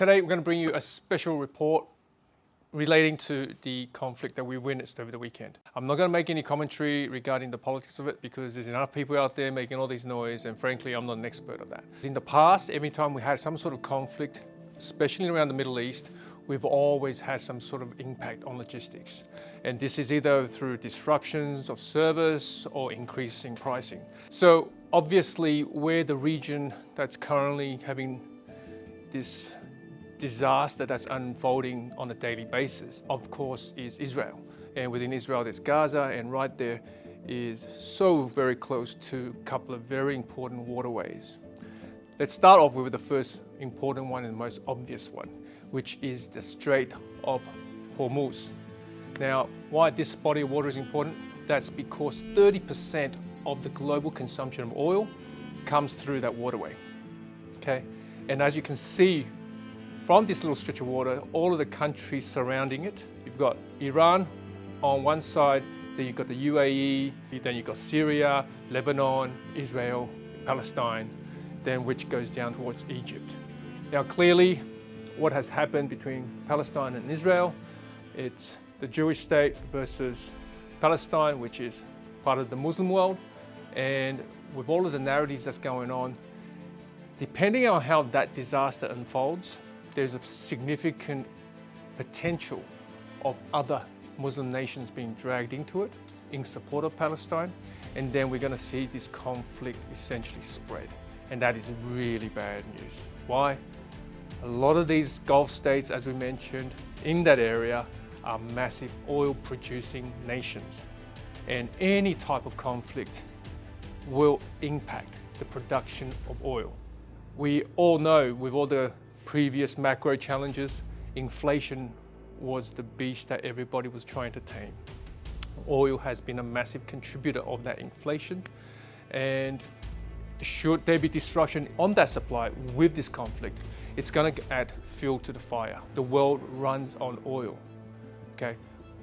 Today we're going to bring you a special report relating to the conflict that we witnessed over the weekend. I'm not going to make any commentary regarding the politics of it because there's enough people out there making all this noise, and frankly, I'm not an expert of that. In the past, every time we had some sort of conflict, especially around the Middle East, we've always had some sort of impact on logistics. And this is either through disruptions of service or increasing pricing. So obviously, we're the region that's currently having this disaster that's unfolding on a daily basis, of course, is Israel. And within Israel, there's Gaza, and right there is so very close to a couple of very important waterways. Let's start off with the first important one and the most obvious one, which is the Strait of Hormuz. Now, why this body of water is important? That's because 30% of the global consumption of oil comes through that waterway, okay? And as you can see, from this little stretch of water, all of the countries surrounding it, you've got Iran on one side, then you've got the UAE, then you've got Syria, Lebanon, Israel, Palestine, then which goes down towards Egypt. Now clearly, what has happened between Palestine and Israel, it's the Jewish state versus Palestine, which is part of the Muslim world, and with all of the narratives that's going on, depending on how that disaster unfolds, there's a significant potential of other Muslim nations being dragged into it in support of Palestine. And then we're going to see this conflict essentially spread. And that is really bad news. Why? A lot of these Gulf states, as we mentioned, in that area are massive oil producing nations. And any type of conflict will impact the production of oil. We all know with all the previous macro challenges, inflation was the beast that everybody was trying to tame. Oil has been a massive contributor of that inflation, and should there be disruption on that supply with this conflict, it's going to add fuel to the fire. The world runs on oil, okay?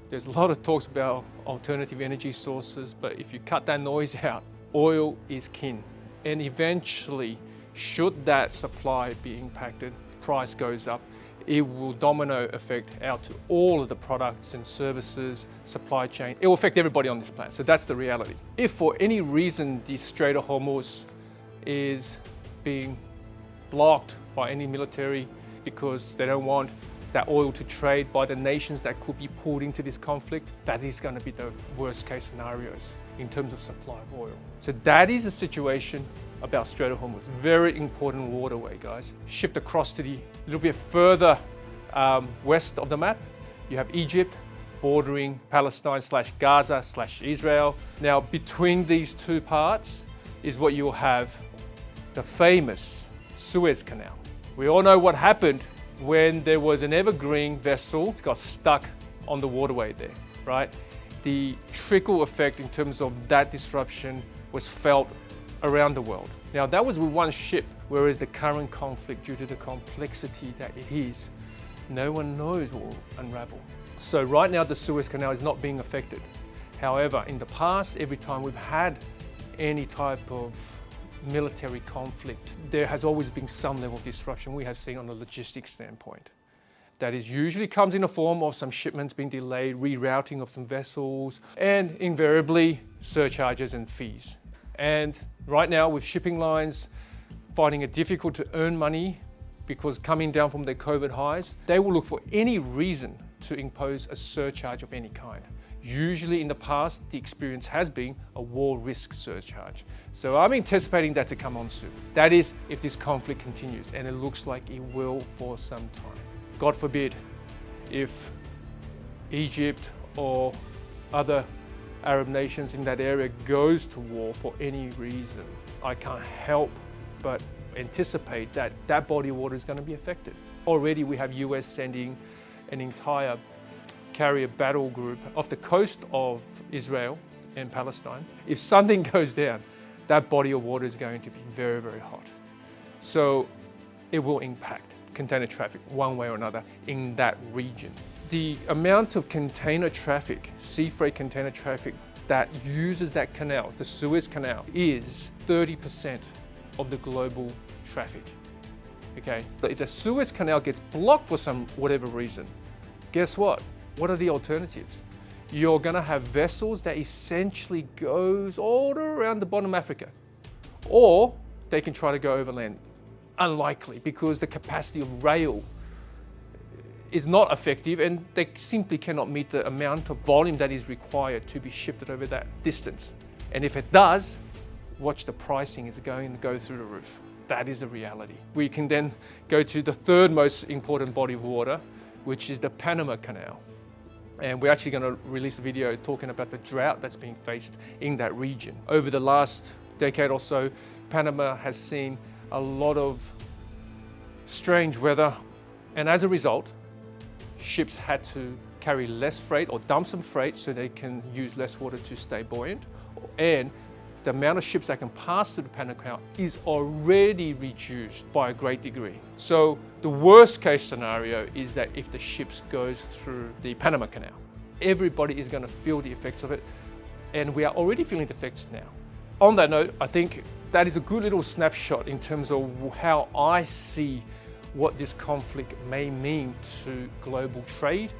There's a lot of talks about alternative energy sources, but if you cut that noise out, oil is king. And eventually, should that supply be impacted, price goes up, it will domino effect out to all of the products and services, supply chain. It will affect everybody on this planet. So that's the reality. If for any reason the Strait of Hormuz is being blocked by any military because they don't want that oil to trade by the nations that could be pulled into this conflict, that is going to be the worst case scenarios in terms of supply of oil. So that is the situation about Strait of Hormuz. Very important waterway, guys. Shift across to the little bit further west of the map. You have Egypt bordering Palestine/Gaza/Israel. Now, between these two parts is what you'll have the famous Suez Canal. We all know what happened when there was an evergreen vessel that got stuck on the waterway there, right? The trickle effect in terms of that disruption was felt around the world. Now that was with one ship, whereas the current conflict, due to the complexity that it is, no one knows what will unravel. So right now the Suez Canal is not being affected. However, in the past, every time we've had any type of military conflict, there has always been some level of disruption we have seen on a logistics standpoint. That is usually comes in the form of some shipments being delayed, rerouting of some vessels, and invariably surcharges and fees. And right now with shipping lines finding it difficult to earn money because coming down from their COVID highs, they will look for any reason to impose a surcharge of any kind. Usually in the past, the experience has been a war risk surcharge. So I'm anticipating that to come on soon. That is if this conflict continues, and it looks like it will for some time. God forbid if Egypt or other Arab nations in that area goes to war for any reason, I can't help but anticipate that that body of water is going to be affected. Already we have US sending an entire carrier battle group off the coast of Israel and Palestine. If something goes down, that body of water is going to be very, very hot. So it will impact container traffic one way or another in that region. The amount of container traffic, sea freight container traffic that uses that canal, the Suez Canal, is 30% of the global traffic. okay? But if the Suez Canal gets blocked for some whatever reason, guess what? What are the alternatives? You're gonna have vessels that essentially goes all around the bottom of Africa, or they can try to go overland. Unlikely, because the capacity of rail is not effective and they simply cannot meet the amount of volume that is required to be shifted over that distance. And if it does, watch the pricing is going to go through the roof. That is a reality. We can then go to the third most important body of water, which is the Panama Canal. And we're actually going to release a video talking about the drought that's being faced in that region. Over the last decade or so, Panama has seen a lot of strange weather, and as a result, ships had to carry less freight or dump some freight so they can use less water to stay buoyant. And the amount of ships that can pass through the Panama Canal is already reduced by a great degree. So the worst case scenario is that if the ships goes through the Panama Canal, everybody is going to feel the effects of it, and we are already feeling the effects now. On that note, I think that is a good little snapshot in terms of how I see what this conflict may mean to global trade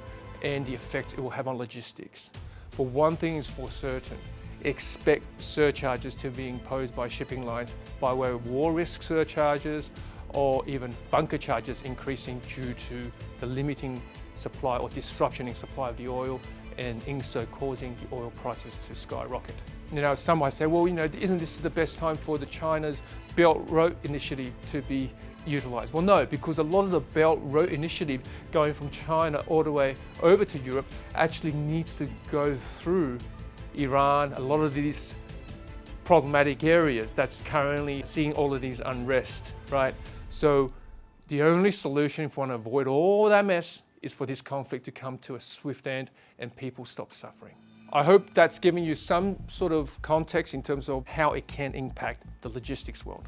and the effects it will have on logistics. But one thing is for certain, expect surcharges to be imposed by shipping lines by way of war risk surcharges or even bunker charges increasing due to the limiting supply or disruption in supply of the oil, and in so causing the oil prices to skyrocket. Some might say, well, isn't this the best time for the China's Belt Road Initiative to be utilized? Well, no, because a lot of the Belt Road Initiative going from China all the way over to Europe actually needs to go through Iran, a lot of these problematic areas that's currently seeing all of these unrest, right? So the only solution if we want to avoid all that mess is for this conflict to come to a swift end and people stop suffering. I hope that's giving you some sort of context in terms of how it can impact the logistics world.